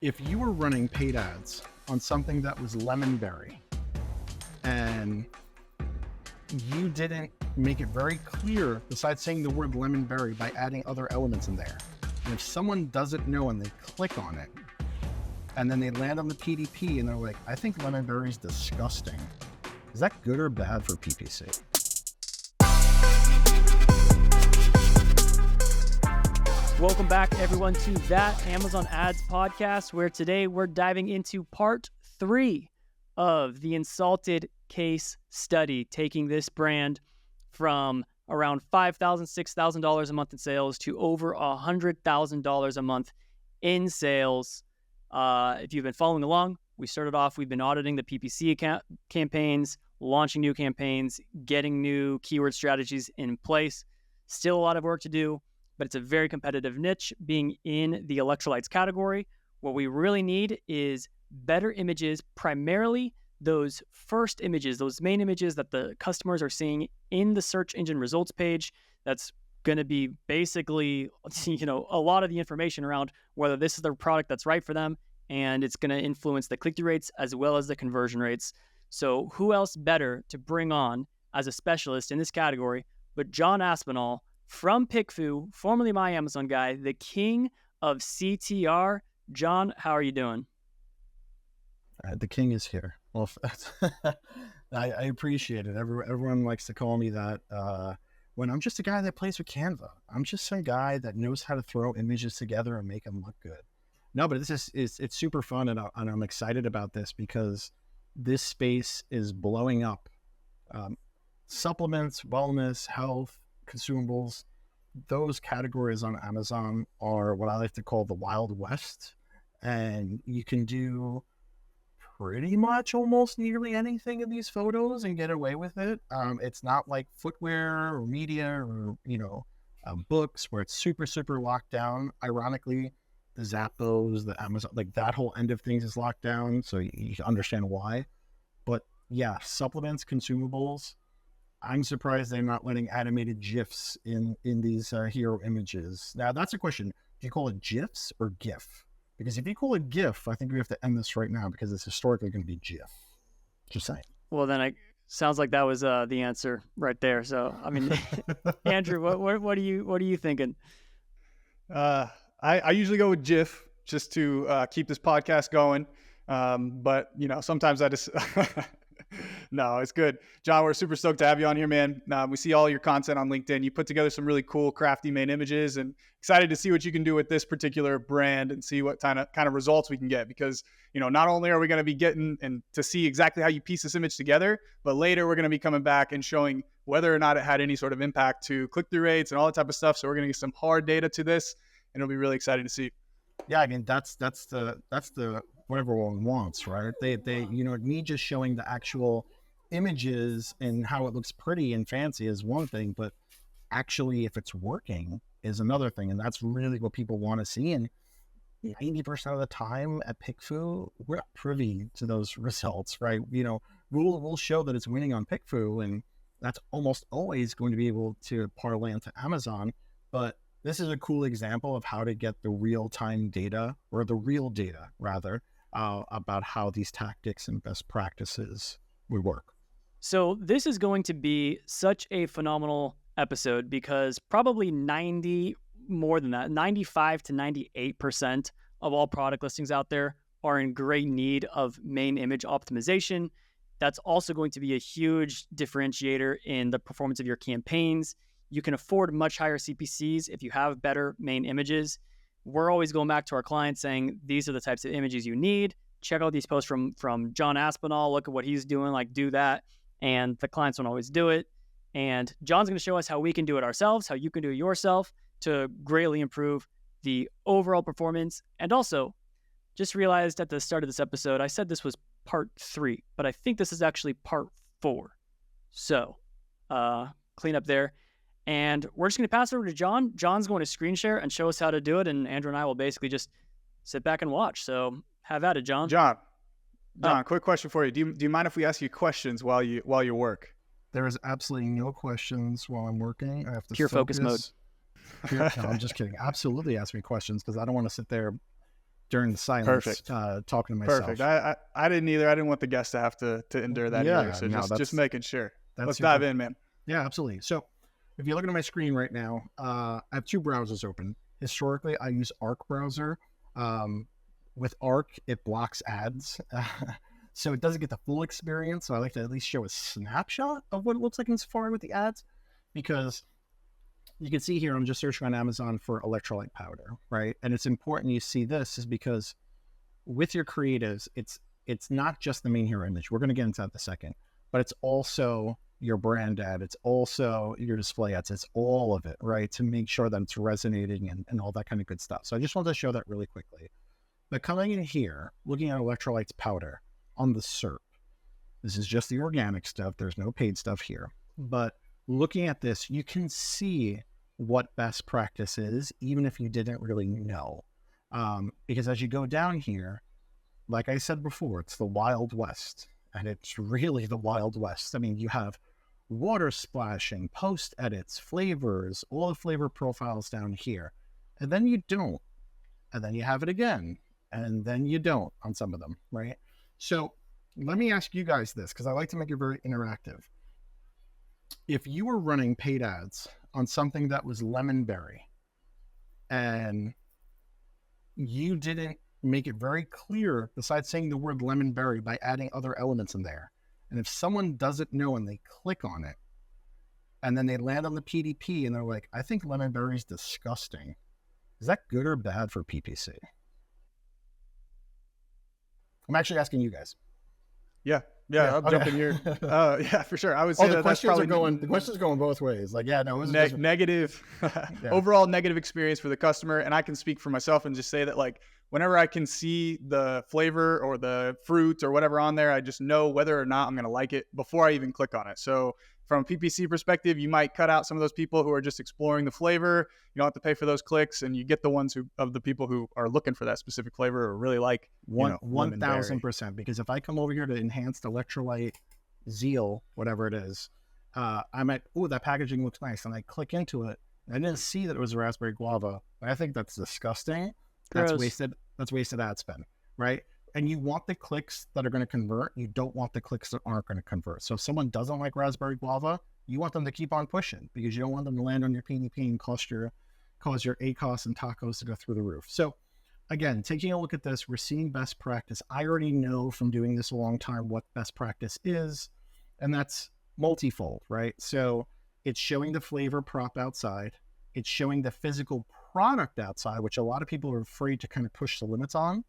If you were running paid ads on something that was Lemonberry and you didn't make it very clear, besides saying the word Lemonberry, by adding other elements in there, and if someone doesn't know and they click on it and then they land on the PDP and they're like, I think Lemonberry is disgusting, is that good or bad for PPC? Welcome back, everyone, to That Amazon Ads Podcast, where today we're diving into part 3 of the Insulted case study, taking this brand from around $5,000, $6,000 a month in sales to over $100,000 a month in sales. If you've been following along, we started off, we've been auditing the PPC campaigns, launching new campaigns, getting new keyword strategies in place. Still a lot of work to do, but it's a very competitive niche being in the electrolytes category. What we really need is better images, primarily those first images, those main images that the customers are seeing in the search engine results page. That's going to be basically, a lot of the information around whether this is the product that's right for them, and it's going to influence the click-through rates as well as the conversion rates. So who else better to bring on as a specialist in this category but John Aspinall from PickFu, formerly my Amazon guy, the king of CTR. John, how are you doing? The king is here. Well, I appreciate it. Everyone likes to call me that when I'm just a guy that plays with Canva. I'm just some guy that knows how to throw images together and make them look good. No, but it's super fun, and I'm excited about this because this space is blowing up. Supplements, wellness, health, consumables, those categories on Amazon are what I like to call the Wild West, and you can do pretty much almost nearly anything in these photos and get away with it. It's not like footwear or media or books where it's super locked down. Ironically, the Zappos, the Amazon, like that whole end of things is locked down, so you can understand why. But yeah, supplements, consumables, I'm surprised they're not letting animated GIFs in these hero images. Now, that's a question. Do you call it GIFs or GIF? Because if you call it GIF, I think we have to end this right now because it's historically going to be GIF. Just saying. Well, then sounds like that was the answer right there. So, I mean, Andrew, what are you thinking? I usually go with GIF just to keep this podcast going. But sometimes I just no, it's good. John, we're super stoked to have you on here, man. We see all your content on LinkedIn. You put together some really cool, crafty main images, and excited to see what you can do with this particular brand and see what kind of results we can get. Because, not only are we going to be getting and to see exactly how you piece this image together, but later we're going to be coming back and showing whether or not it had any sort of impact to click-through rates and all that type of stuff. So we're going to get some hard data to this, and it'll be really exciting to see. Yeah, I mean, that's the what everyone wants, right? They me just showing the actual images and how it looks pretty and fancy is one thing, but actually if it's working is another thing, and that's really what people want to see. And 90% of the time at PickFu, we're not privy to those results, right? We'll show that it's winning on PickFu, and that's almost always going to be able to parlay into Amazon. But this is a cool example of how to get the real-time data, or the real data rather, about how these tactics and best practices would work. So this is going to be such a phenomenal episode because probably 95 to 98% of all product listings out there are in great need of main image optimization. That's also going to be a huge differentiator in the performance of your campaigns. You can afford much higher CPCs if you have better main images. We're always going back to our clients saying, these are the types of images you need. Check out these posts from John Aspinall. Look at what he's doing, do that. And the clients don't always do it. And John's going to show us how we can do it ourselves, how you can do it yourself to greatly improve the overall performance. And also, just realized at the start of this episode, I said this was part 3, but I think this is actually part 4. So clean up there. And we're just going to pass it over to John. John's going to screen share and show us how to do it. And Andrew and I will basically just sit back and watch. So have at it, John. John, quick question for you. Do you mind if we ask you questions while you work? There is absolutely no questions while I'm working. I have to pure focus mode. No, I'm just kidding. Absolutely ask me questions because I don't want to sit there during the silence, Perfect. talking to myself. Perfect. I didn't either. I didn't want the guests to have to endure that either. So just making sure. Let's dive in, man. Yeah, absolutely. So if you look at my screen right now, I have two browsers open. Historically, I use Arc browser. With Arc, it blocks ads. So it doesn't get the full experience. So I like to at least show a snapshot of what it looks like in Safari with the ads, because you can see here, I'm just searching on Amazon for electrolyte powder, right? And it's important you see this is because with your creatives, it's not just the main hero image. We're going to get into that in a second, but it's also your brand ad. It's also your display ads. It's all of it, right? To make sure that it's resonating and all that kind of good stuff. So I just wanted to show that really quickly. But coming in here, looking at electrolytes powder on the SERP, this is just the organic stuff. There's no paid stuff here. But looking at this, you can see what best practice is, even if you didn't really know. Because as you go down here, like I said before, it's the Wild West, and it's really the Wild West. I mean, you have water splashing, post edits, flavors, all the flavor profiles down here, and then you don't, and then you have it again, and then you don't on some of them, right? So let me ask you guys this, because I like to make it very interactive. If you were running paid ads on something that was lemon berry, and you didn't make it very clear, besides saying the word lemon berry, by adding other elements in there, and if someone doesn't know and they click on it, and then they land on the PDP and they're like, I think lemon berry is disgusting, is that good or bad for PPC? I'm actually asking you guys. Yeah, I'll jump in here. Yeah, for sure. I would say the that's questions probably the questions are going both ways. Like, yeah, no, negative, overall negative experience for the customer. And I can speak for myself and just say that, like, whenever I can see the flavor or the fruit or whatever on there, I just know whether or not I'm going to like it before I even click on it. So from a PPC perspective, you might cut out some of those people who are just exploring the flavor. You don't have to pay for those clicks, and you get the ones of the people wwho are looking for that specific flavor or really like 1,000%. Because if I come over here to enhanced electrolyte Zeal, whatever it is, I'm at, that packaging looks nice, and I click into it. I didn't see that it was raspberry guava. I think that's disgusting. Gross. That's wasted ad spend, right? And you want the clicks that are going to convert. You don't want the clicks that aren't going to convert. So if someone doesn't like raspberry guava, you want them to keep on pushing, because you don't want them to land on your PDP and cause your ACOS and tacos to go through the roof. So again, taking a look at this, we're seeing best practice. I already know from doing this a long time what best practice is, and that's multifold, right? So it's showing the flavor prop outside. It's showing the physical product outside, which a lot of people are afraid to kind of push the limits on.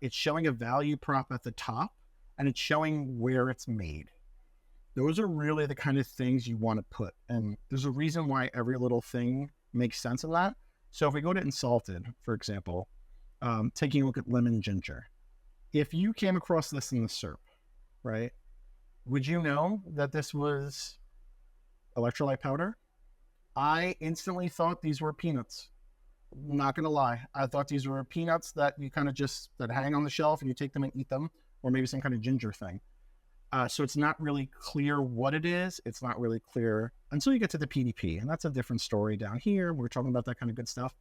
It's showing a value prop at the top, and it's showing where it's made. Those are really the kind of things you want to put. And there's a reason why every little thing makes sense in that. So if we go to Insalted, for example, taking a look at lemon ginger, if you came across this in the SERP, right, would you know that this was electrolyte powder? I instantly thought these were peanuts. Not going to lie. I thought these were peanuts that you kind of just, that hang on the shelf and you take them and eat them, or maybe some kind of ginger thing. So it's not really clear what it is. It's not really clear until you get to the PDP. And that's a different story down here. We're talking about that kind of good stuff.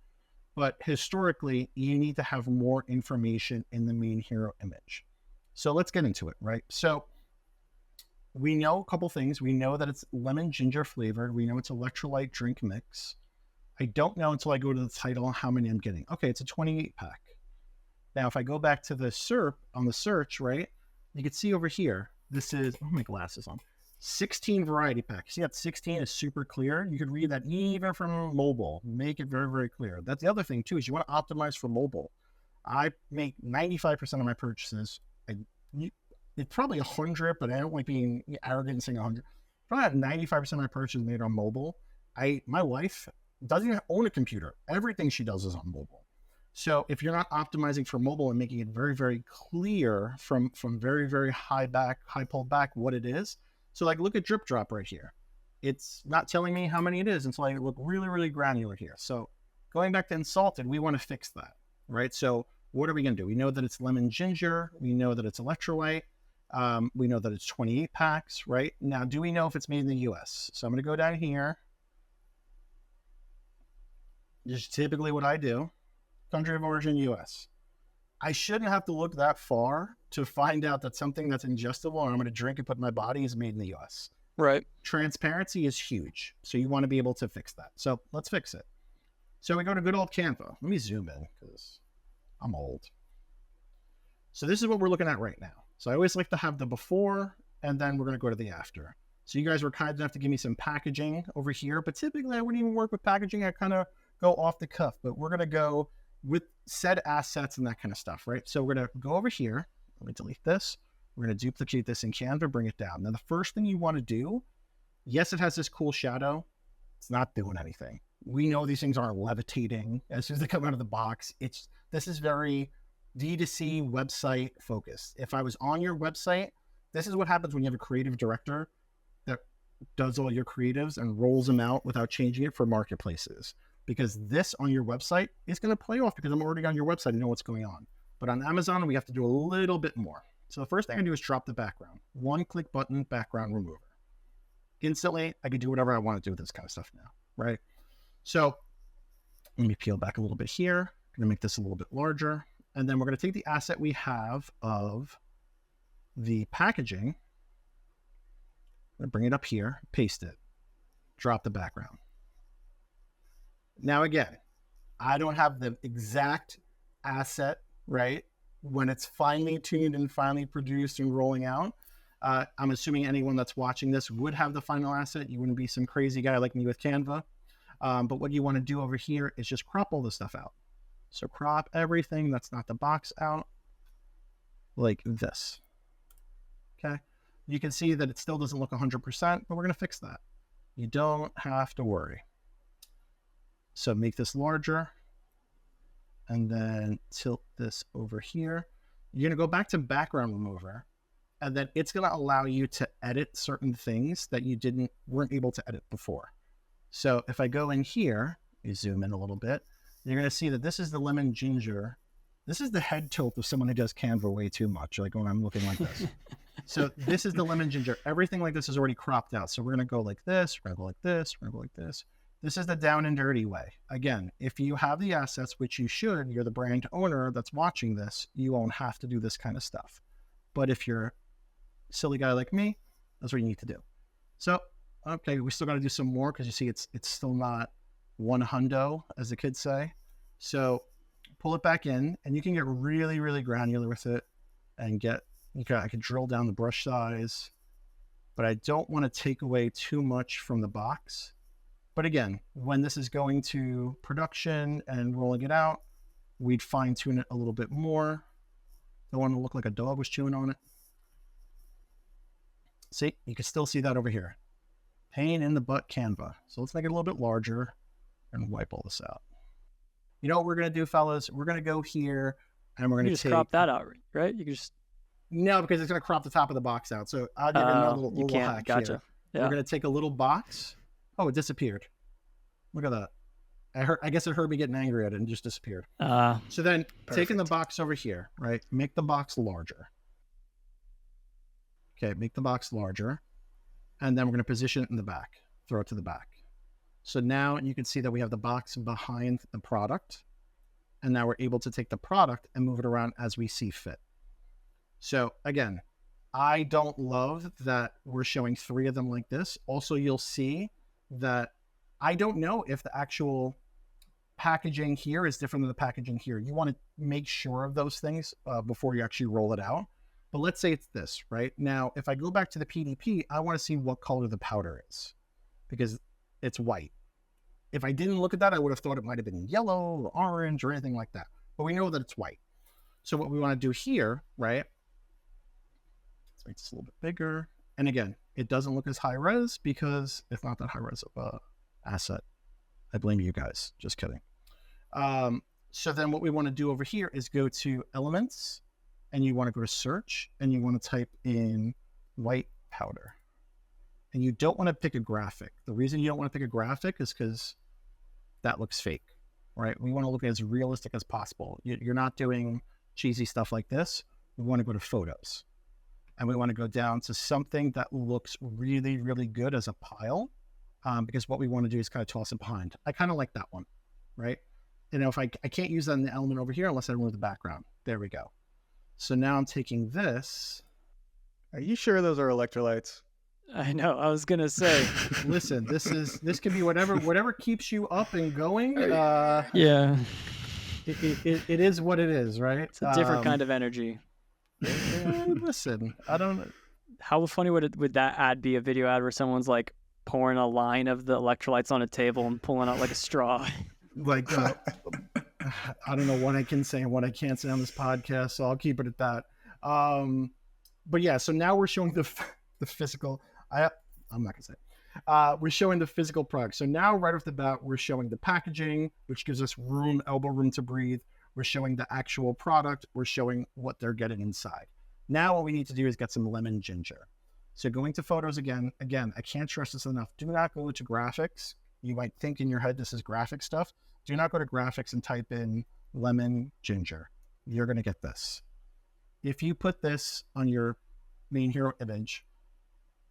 But historically, you need to have more information in the main hero image. So let's get into it, right? So we know a couple things. We know that it's lemon ginger flavored. We know it's electrolyte drink mix. I don't know until I go to the title how many I'm getting. Okay, it's a 28 pack. Now, if I go back to the SERP on the search, right, you can see over here, this is, oh, my glasses on, 16 variety packs. See that 16 is super clear? You could read that even from mobile. Make it very, very clear. That's the other thing, too, is you want to optimize for mobile. I make 95% of my purchases. It's probably 100, but I don't like being arrogant and saying 100. Probably have 95% of my purchases made on mobile. My wife doesn't even own a computer. Everything she does is on mobile. So if you're not optimizing for mobile and making it very, very clear from very, very high pulled back what it is. So like, look at drip drop right here. It's not telling me how many it is until I look really, really granular here. So going back to Insalted, we want to fix that, right? So what are we going to do? We know that it's lemon ginger. We know that it's electrolyte. We know that it's 28 packs, right? Now, do we know if it's made in the US? So I'm going to go down here. This is typically what I do. Country of origin, US. I shouldn't have to look that far to find out that something that's ingestible and I'm going to drink and put in my body is made in the US. Right. Transparency is huge. So you want to be able to fix that. So let's fix it. So we go to good old Canva. Let me zoom in because I'm old. So this is what we're looking at right now. So I always like to have the before, and then we're going to go to the after. So you guys were kind enough to give me some packaging over here, but typically I wouldn't even work with packaging. I kind of go off the cuff, but we're going to go with said assets and that kind of stuff, right? So we're going to go over here. Let me delete this. We're going to duplicate this in Canva, bring it down. Now the first thing you want to do, yes, it has this cool shadow. It's not doing anything. We know these things aren't levitating as soon as they come out of the box. This is very D2C website focused. If I was on your website, this is what happens when you have a creative director that does all your creatives and rolls them out without changing it for marketplaces. Because this on your website is going to play off because I'm already on your website and know what's going on. But on Amazon, we have to do a little bit more. So the first thing I do is drop the background. One click button, background remover. Instantly, I can do whatever I want to do with this kind of stuff now, right? So let me peel back a little bit here. I'm going to make this a little bit larger. And then we're going to take the asset we have of the packaging. I'm going to bring it up here, paste it, drop the background. Now, again, I don't have the exact asset, right? When it's finely tuned and finally produced and rolling out. I'm assuming anyone that's watching this would have the final asset. You wouldn't be some crazy guy like me with Canva. But what you want to do over here is just crop all this stuff out. So crop everything that's not the box out like this. Okay. You can see that it still doesn't look 100%, but we're going to fix that. You don't have to worry. So make this larger and then tilt this over here. You're going to go back to background remover, and then it's going to allow you to edit certain things that you weren't able to edit before. So if I go in here, you zoom in a little bit, you're going to see that this is the lemon ginger. This is the head tilt of someone who does Canva way too much, like when I'm looking like this. So this is the lemon ginger. Everything like this is already cropped out. So we're going to go like this, we're going to go like this, we're going to go like this. This is the down and dirty way. Again, if you have the assets, which you should, you're the brand owner that's watching this, you won't have to do this kind of stuff. But if you're a silly guy like me, that's what you need to do. So, okay, we still got to do some more because you see it's still not one hundo, as the kids say. So pull it back in, and you can get really, really granular with it and I can drill down the brush size, but I don't want to take away too much from the box. But again, when this is going to production and rolling it out, we'd fine tune it a little bit more. Don't want to look like a dog was chewing on it. See, you can still see that over here. Pain in the butt Canva. So let's make it a little bit larger and wipe all this out. You know what we're going to do, fellas? We're going to go here and we're going to crop that out, right? You can just... No, because it's going to crop the top of the box out. So I'll give you another little hack gotcha. here. Yeah. We're going to take a little box. Oh, it disappeared. Look at that. I guess it heard me getting angry at it and just disappeared. So then taking the box over here, right? Make the box larger. Okay, make the box larger. And then we're going to position it in the back. Throw it to the back. So now you can see that we have the box behind the product. And now we're able to take the product and move it around as we see fit. So again, I don't love that we're showing 3 of them like this. Also, you'll see that I don't know if the actual packaging here is different than the packaging here. You want to make sure of those things before you actually roll it out. But let's say it's this, right? Now, if I go back to the PDP, I want to see what color the powder is because it's white. If I didn't look at that, I would have thought it might have been yellow or orange or anything like that. But we know that it's white. So what we want to do here, right? Let's make this a little bit bigger. And again, it doesn't look as high res because it's not that high res of asset. I blame you guys. Just kidding. So then what we want to do over here is go to elements, and you want to go to search, and you want to type in white powder. And you don't want to pick a graphic. The reason you don't want to pick a graphic is because that looks fake, right? We want to look as realistic as possible. You're not doing cheesy stuff like this. We want to go to photos, and we want to go down to something that looks really, really good as a pile. Because what we want to do is kind of toss it behind. I kind of like that one, right? if I can't use that in the element over here unless I remove the background. There we go. So now I'm taking this. Are you sure those are electrolytes? I know. I was gonna say. Listen, this can be whatever keeps you up and going. Yeah. It is what it is, right? It's a different kind of energy. Listen, I don't. How funny would that ad be? A video ad where someone's like pouring a line of the electrolytes on a table and pulling out like a straw. Like, I don't know what I can say and what I can't say on this podcast, so I'll keep it at that. But yeah, so now we're showing the physical. I'm not gonna say it. We're showing the physical product. So now right off the bat, we're showing the packaging, which gives us elbow room to breathe. We're showing the actual product. We're showing what they're getting inside. Now what we need to do is get some lemon ginger. So going to photos again, I can't stress this enough. Do not go to graphics. You might think in your head this is graphic stuff. Do not go to graphics and type in lemon ginger. You're going to get this. If you put this on your main hero image,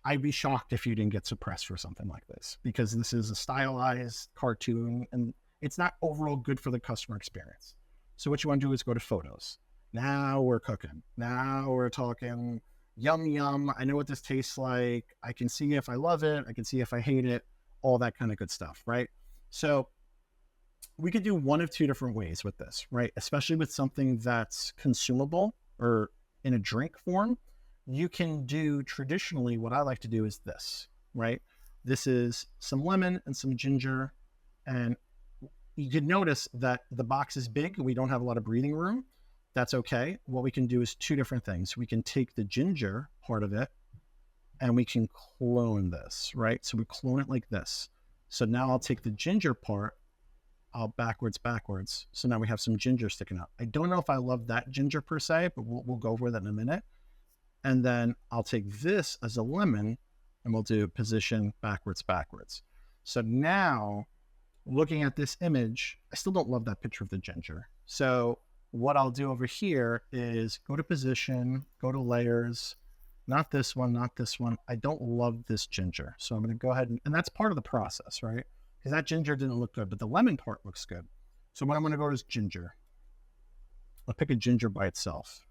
I'd be shocked if you didn't get suppressed for something like this, because this is a stylized cartoon and it's not overall good for the customer experience. So what you want to do is go to photos. Now we're cooking. Now we're talking yum, yum. I know what this tastes like. I can see if I love it. I can see if I hate it, all that kind of good stuff, right? So we could do one of two different ways with this, right? Especially with something that's consumable or in a drink form. You can do traditionally, what I like to do is this, right? This is some lemon and some ginger. And you could notice that the box is big. We don't have a lot of breathing room. That's okay. What we can do is two different things. We can take the ginger part of it and we can clone this, right? So we clone it like this. So now I'll take the ginger part, I'll backwards. So now we have some ginger sticking out. I don't know if I love that ginger per se, but we'll go over that in a minute. And then I'll take this as a lemon and we'll do position backwards. So now looking at this image, I still don't love that picture of the ginger. So what I'll do over here is go to position, go to layers, not this one. I don't love this ginger. So I'm going to go ahead and that's part of the process, right? Because that ginger didn't look good, but the lemon part looks good. So what I'm going to go to is ginger. I'll pick a ginger by itself,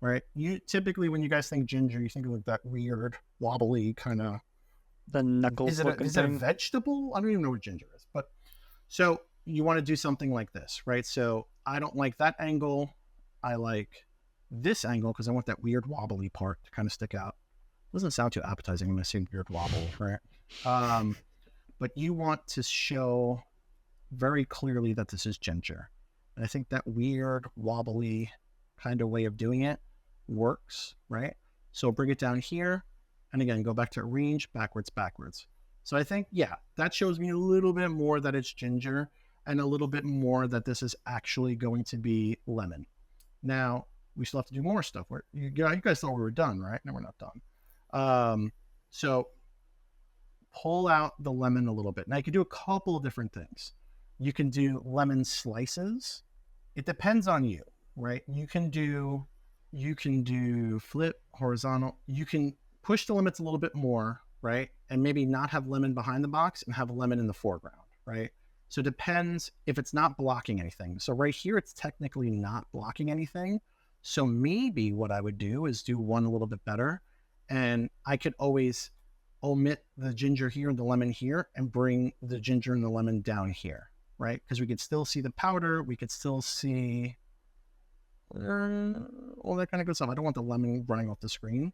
right? You typically, when you guys think ginger, you think of like that weird, wobbly kind of. The knuckles. Is it a vegetable? I don't even know what ginger is. But so you want to do something like this, right? So I don't like that angle. I like this angle because I want that weird wobbly part to kind of stick out. Doesn't sound too appetizing when I say weird wobble, right? But you want to show very clearly that this is ginger. And I think that weird wobbly kind of way of doing it works, right? So bring it down here. And again, go back to arrange backwards. So I think, yeah, that shows me a little bit more that it's ginger and a little bit more that this is actually going to be lemon. Now, we still have to do more stuff. You guys thought we were done, right? No, we're not done. So pull out the lemon a little bit. Now, you can do a couple of different things. You can do lemon slices. It depends on you, right? You can do flip, horizontal. You can push the limits a little bit more, right? And maybe not have lemon behind the box and have a lemon in the foreground, right? So it depends if it's not blocking anything. So right here, it's technically not blocking anything. So maybe what I would do is do one a little bit better. And I could always omit the ginger here and the lemon here and bring the ginger and the lemon down here, right? Because we could still see the powder. We could still see all that kind of good stuff. I don't want the lemon running off the screen.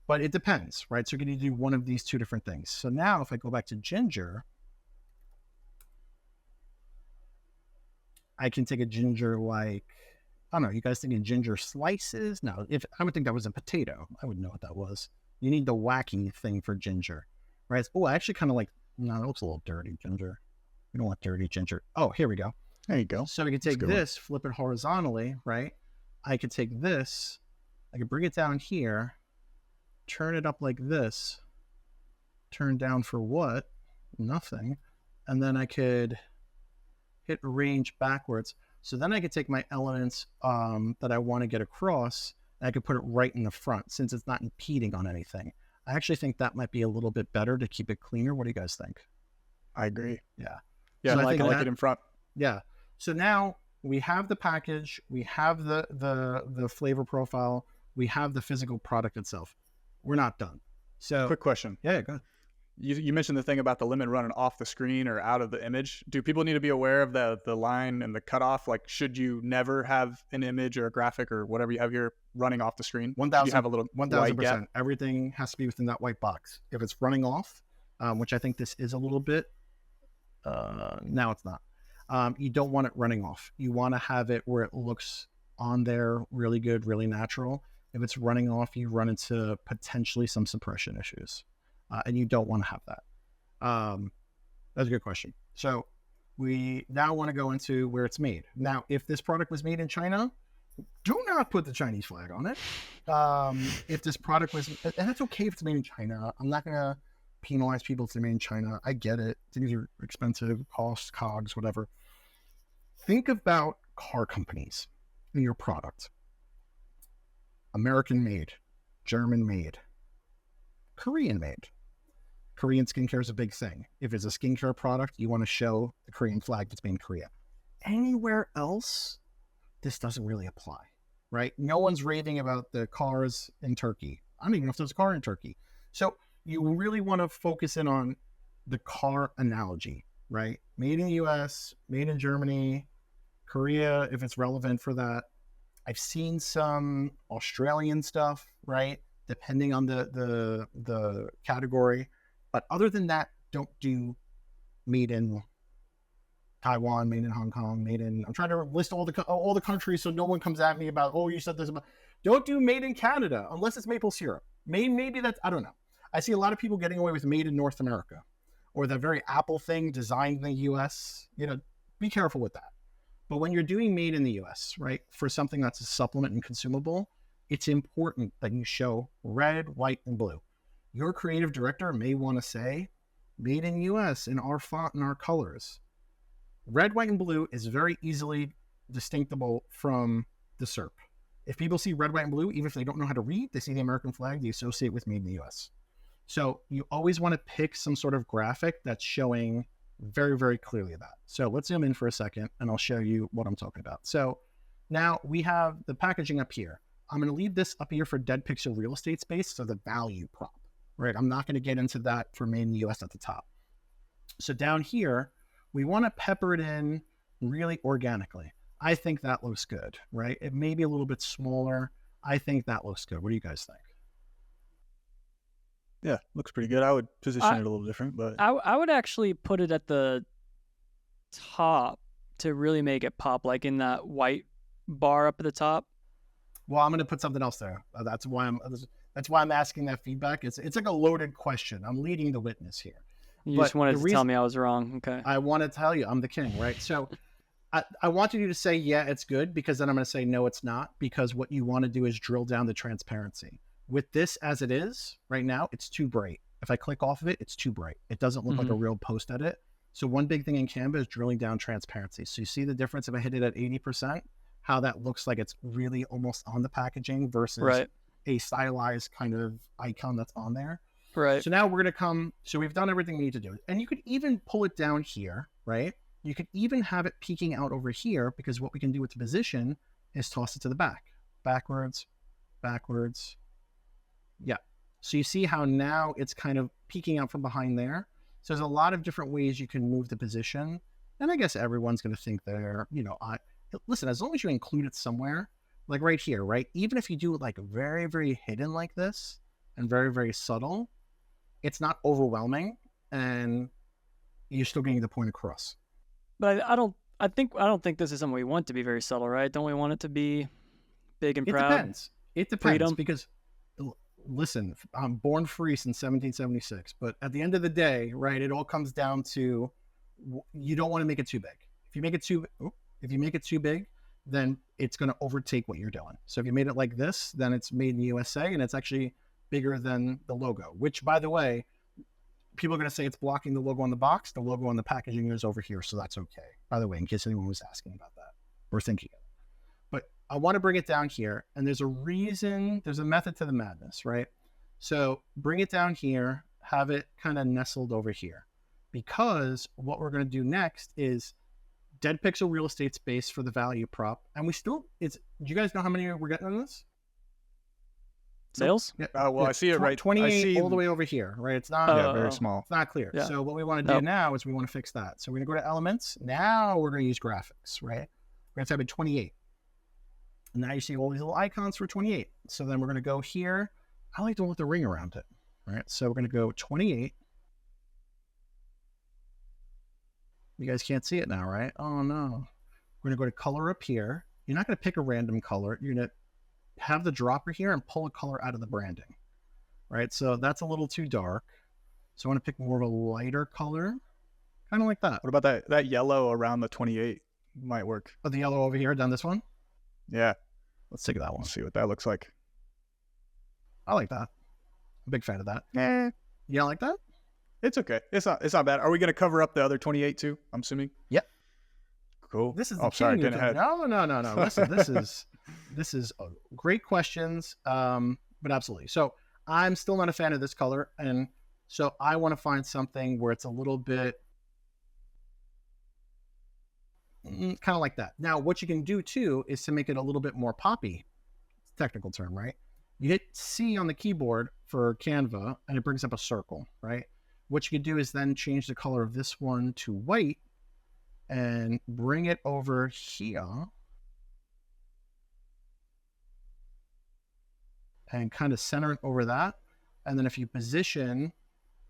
But it depends, right? So you're going to do one of these two different things. So now if I go back to ginger, I can take a ginger like, I don't know, you guys thinking ginger slices? No, I would think that was a potato. I wouldn't know what that was. You need the wacky thing for ginger, right? Oh, I actually kind of like, no, that looks a little dirty, ginger. We don't want dirty ginger. Oh, here we go. There you go. So we can take this, flip it horizontally, right? I could take this, I could bring it down here, turn it up like this, turn down for what? Nothing. And then I could hit arrange backwards. So then I could take my elements that I want to get across, and I could put it right in the front since it's not impeding on anything. I actually think that might be a little bit better to keep it cleaner. What do you guys think? I agree. Yeah. Yeah, So I like it in front. Yeah. So now we have the package, we have the flavor profile, we have the physical product itself. We're not done. So Quick question. yeah, go ahead. You mentioned the thing about the limit running off the screen or out of the image. Do people need to be aware of the line and the cutoff? Like, should you never have an image or a graphic or whatever you have here running off the screen? 1,000, you have a little 1,000%. Everything has to be within that white box. If it's running off, which I think this is a little bit, now it's not. You don't want it running off. You want to have it where it looks on there really good, really natural. If it's running off, you run into potentially some suppression issues. And you don't want to have that. That's a good question. So we now want to go into where it's made. Now, if this product was made in China, do not put the Chinese flag on it. If this product was, and that's okay if it's made in China. I'm not going to penalize people if they're made in China. I get it. Things are expensive, costs, COGS, whatever. Think about car companies in your product. American made, German made, Korean made. Korean skincare is a big thing. If it's a skincare product, you want to show the Korean flag that's made in Korea. Anywhere else, this doesn't really apply, right? No one's raving about the cars in Turkey. I don't even know if there's a car in Turkey. So you really want to focus in on the car analogy, right? Made in the US, made in Germany, Korea, if it's relevant for that. I've seen some Australian stuff, right? Depending on the category. But other than that, don't do made in Taiwan, made in Hong Kong, made in, I'm trying to list all the countries so no one comes at me about, oh, you said this about, don't do made in Canada unless it's maple syrup. Maybe that's, I don't know. I see a lot of people getting away with made in North America or the very Apple thing designed in the US. Be careful with that. But when you're doing made in the US, right, for something that's a supplement and consumable, it's important that you show red, white, and blue. Your creative director may want to say, made in US in our font and our colors. Red, white, and blue is very easily distinctable from the SERP. If people see red, white, and blue, even if they don't know how to read, they see the American flag, they associate with made in the US. So you always want to pick some sort of graphic that's showing very, very clearly that. So let's zoom in for a second and I'll show you what I'm talking about. So now we have the packaging up here. I'm going to leave this up here for dead pixel real estate space, so the value prop. Right, I'm not going to get into that for made in the US at the top. So down here, we want to pepper it in really organically. I think that looks good, right? It may be a little bit smaller. I think that looks good. What do you guys think? Yeah, looks pretty good. I would position it a little different, but I would actually put it at the top to really make it pop, like in that white bar up at the top. Well, I'm going to put something else there. That's why I'm asking that feedback. It's like a loaded question. I'm leading the witness here. You just wanted to tell me I was wrong. Okay. I want to tell you I'm the king, right? So I wanted you to say, yeah, it's good, because then I'm going to say, no, it's not, because what you want to do is drill down the transparency. With this as it is right now, it's too bright. If I click off of it, it's too bright. It doesn't look like a real post edit. So one big thing in Canva is drilling down transparency. So you see the difference if I hit it at 80%, how that looks like it's really almost on the packaging versus a stylized kind of icon that's on there. Right. So now we're going to so we've done everything we need to do. And you could even pull it down here, right? You could even have it peeking out over here, because what we can do with the position is toss it to the back. Backwards. Yeah. So you see how now it's kind of peeking out from behind there. So there's a lot of different ways you can move the position. And I guess everyone's going to think they're, listen, as long as you include it somewhere, like right here, right? Even if you do it like very, very hidden like this and very, very subtle, it's not overwhelming and you're still getting the point across. But I don't think this is something we want to be very subtle, right? Don't we want it to be big and proud? It depends. Freedom. Because listen, I'm born free since 1776, but at the end of the day, right, it all comes down to, you don't want to make it too big. If you make it too big, then it's going to overtake what you're doing. So if you made it like this, then it's made in the USA and it's actually bigger than the logo, which, by the way, people are going to say it's blocking the logo on the box. The logo on the packaging is over here, so that's okay. By the way, in case anyone was asking about that or thinking of it. But I want to bring it down here, and there's a reason, there's a method to the madness, right? So bring it down here, have it kind of nestled over here, because what we're going to do next is dead pixel real estate space for the value prop. And do you guys know how many we're getting on this? Sales? Yeah. Well, I see it right. 28 all the way over here, right? It's not, very small. it's not clear. Yeah. So what we want to do now is we want to fix that. So we're going to go to elements. Now we're going to use graphics, right? We're going to type in 28. And now you see all these little icons for 28. So then we're going to go here. I like the one with the ring around it, right? So we're going to go 28. You guys can't see it now, right? Oh, no. We're going to go to color up here. You're not going to pick a random color. You're going to have the dropper here and pull a color out of the branding, right? So that's a little too dark. So I want to pick more of a lighter color, kind of like that. What about that yellow around the 28 might work? Oh, the yellow over here, down this one? Yeah. Let's take that one. Let's see what that looks like. I like that. I'm a big fan of that. You don't like that? It's okay. It's not bad. Are we going to cover up the other 28 too? I'm assuming. Yep. Cool. This is sorry, getting ahead. No. Listen, this is great questions, but absolutely. So I'm still not a fan of this color, and so I want to find something where it's a little bit kind of like that. Now, what you can do too is to make it a little bit more poppy. It's a technical term, right? You hit C on the keyboard for Canva, and it brings up a circle, right? What you could do is then change the color of this one to white and bring it over here and kind of center it over that. And then if you position,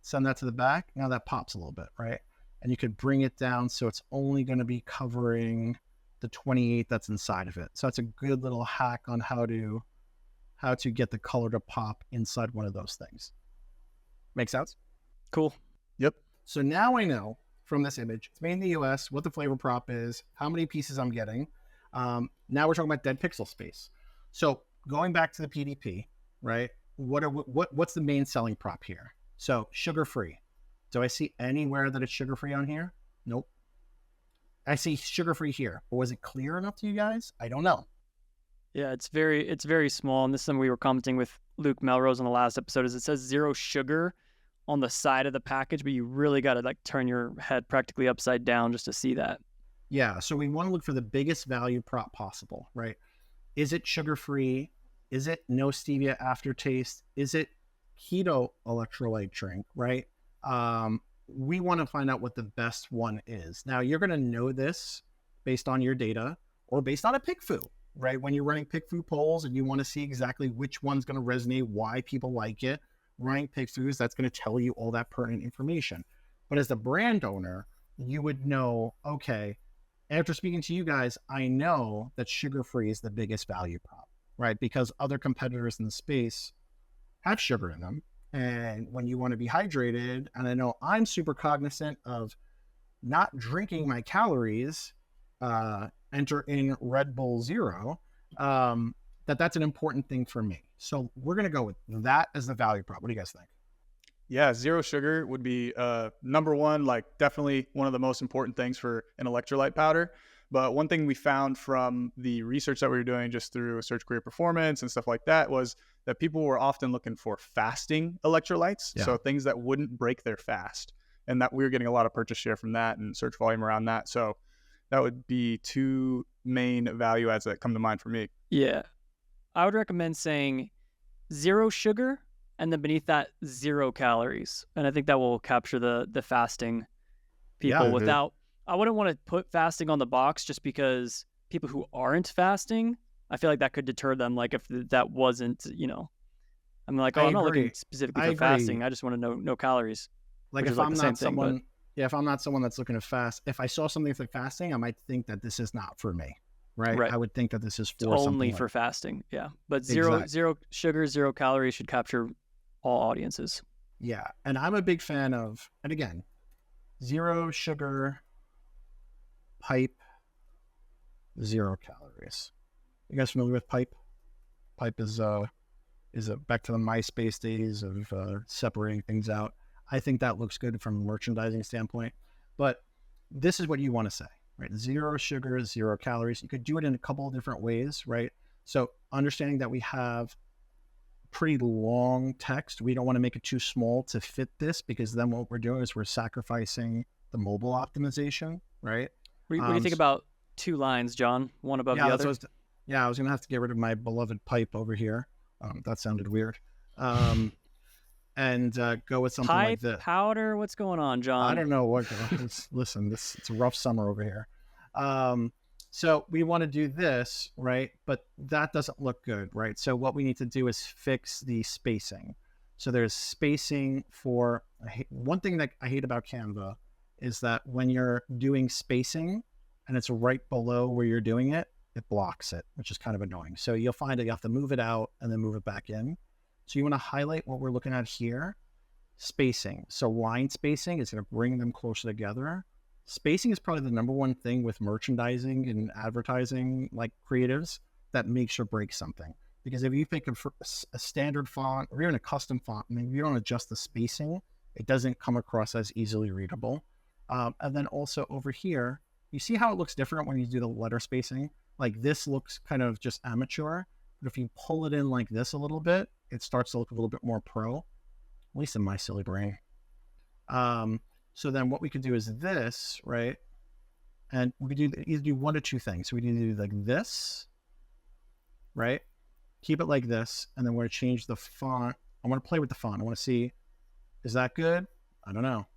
send that to the back, now that pops a little bit, right? And you could bring it down so it's only going to be covering the 28 that's inside of it. So that's a good little hack on how to get the color to pop inside one of those things. Make sense? Cool. Yep. So now I know from this image, it's made in the US, what the flavor prop is, how many pieces I'm getting. Now we're talking about dead pixel space. So going back to the PDP, right? What's the main selling prop here? So sugar-free. Do I see anywhere that it's sugar-free on here? Nope. I see sugar-free here. But was it clear enough to you guys? I don't know. Yeah, it's very small. And this is something we were commenting with Luke Melrose on the last episode, is it says 0 sugar on the side of the package, but you really got to like turn your head practically upside down just to see that. Yeah, so we want to look for the biggest value prop possible, right? Is it sugar-free? Is it no stevia aftertaste? Is it keto electrolyte drink, right? We want to find out what the best one is. Now, you're going to know this based on your data or based on a PickFu, right? When you're running PickFu polls and you want to see exactly which one's going to resonate, why people like it, running PickFus, that's going to tell you all that pertinent information. But as the brand owner, you would know, okay, after speaking to you guys, I know that sugar-free is the biggest value prop, right? Because other competitors in the space have sugar in them. And when you want to be hydrated, and I know I'm super cognizant of not drinking my calories, enter in Red Bull Zero, that's an important thing for me. So we're going to go with that as the value prop. What do you guys think? Yeah, 0 sugar would be number one, like definitely one of the most important things for an electrolyte powder. But one thing we found from the research that we were doing just through Search Career Performance and stuff like that was that people were often looking for fasting electrolytes. Yeah. So things that wouldn't break their fast. And that we were getting a lot of purchase share from that and search volume around that. So that would be 2 main value adds that come to mind for me. Yeah. I would recommend saying 0 sugar and then beneath that 0 calories. And I think that will capture the fasting people without, I wouldn't want to put fasting on the box just because people who aren't fasting, I feel like that could deter them. Like if that wasn't, I'm like, I'm not looking specifically for fasting. I just want to know no calories. Like if I'm not someone, if I'm not someone that's looking to fast, if I saw something for fasting, I might think that this is not for me. Right. I would think that this is for only for fasting. Yeah. But zero sugar, 0 calories should capture all audiences. Yeah. And I'm a big fan of, and again, 0 sugar, pipe, 0 calories. You guys familiar with pipe? Pipe is back to the MySpace days of separating things out. I think that looks good from a merchandising standpoint, but this is what you want to say. Right, 0 sugar, 0 calories. You could do it in a couple of different ways, right? So understanding that we have pretty long text, we don't want to make it too small to fit this because then what we're doing is we're sacrificing the mobile optimization, right? What do you think about 2 lines, John? One above Yeah, the that's other? what I was gonna have to get rid of my beloved pipe over here. That sounded weird. And go with something like Pipe, this. powder, what's going on, John? I don't know what. Listen, it's a rough summer over here. So we want to do this, right? But that doesn't look good, right? So what we need to do is fix the spacing. So there's spacing for one thing that I hate about Canva is that when you're doing spacing and it's right below where you're doing it, it blocks it, which is kind of annoying. So you'll find that you have to move it out and then move it back in. So you want to highlight what we're looking at here, spacing. So line spacing is going to bring them closer together. Spacing is probably the number one thing with merchandising and advertising, like creatives, that makes or breaks something. Because if you pick a standard font or even a custom font, I mean, if you don't adjust the spacing, it doesn't come across as easily readable. And then also over here, you see how it looks different when you do the letter spacing? Like this looks kind of just amateur, but if you pull it in like this a little bit, it starts to look a little bit more pro, at least in my silly brain. So then what we could do is this, right? And we could either do one of two things. So we can do like this, right? Keep it like this, and then we're going to change the font. I want to play with the font. I want to see, is that good? I don't know.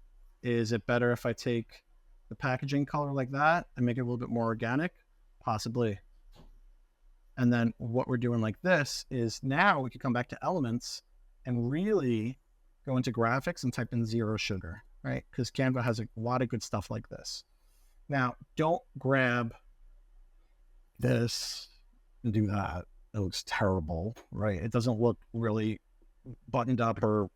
Is it better if I take the packaging color like that and make it a little bit more organic? Possibly. And then what we're doing like this is now we can come back to elements and really go into graphics and type in 0 sugar, right? Because Canva has a lot of good stuff like this. Now, don't grab this and do that. It looks terrible, right? It doesn't look really buttoned up or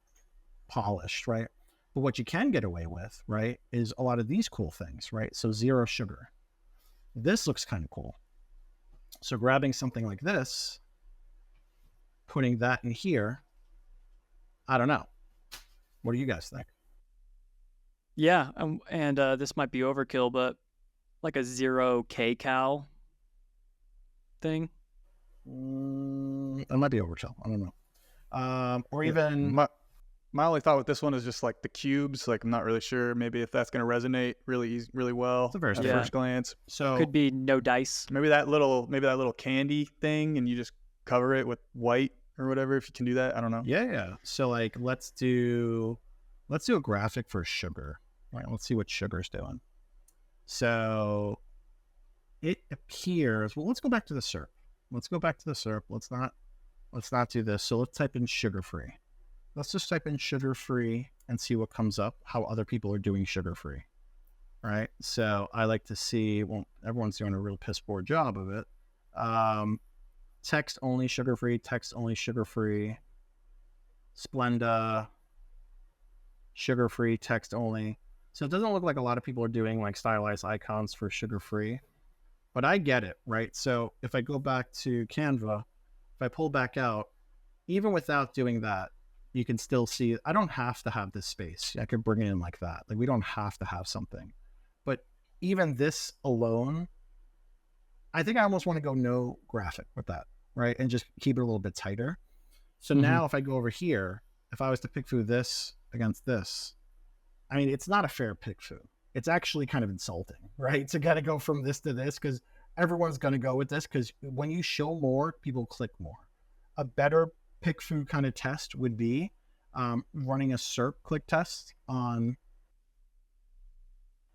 polished, right? But what you can get away with, right, is a lot of these cool things, right? So 0 sugar. This looks kind of cool. So grabbing something like this, putting that in here, I don't know. What do you guys think? Yeah, and this might be overkill, but like a 0 kcal thing. It might be overkill. I don't know. Or even my only thought with this one is just like the cubes. Like I'm not really sure maybe if that's going to resonate really well It's a very at Yeah. first glance. so Could be no dice. Maybe that little candy thing, and you just cover it with white or whatever. If you can do that, I don't know. yeah. So like let's do a graphic for sugar. All right, let's see what sugar's doing. So it appears, well, let's go back to the SERP. Let's not do this. So let's type in sugar-free. Let's just type in sugar-free and see what comes up, how other people are doing sugar-free. All right. So I like to see, well, everyone's doing a real piss poor job of it. Text only sugar-free, Splenda, sugar-free, text only. So it doesn't look like a lot of people are doing like stylized icons for sugar-free, but I get it, right? So if I go back to Canva, if I pull back out, even without doing that, you can still see, I don't have to have this space. I could bring it in like that. Like we don't have to have something, but even this alone, I think I almost want to go no graphic with that, right? And just keep it a little bit tighter. So now if I go over here, if I was to pick through this against this, I mean, it's not a fair pick through. It's actually kind of insulting, right? To kind of go from this to this, because everyone's going to go with this, because when you show more, people click more. A better pick through kind of test would be running a SERP click test on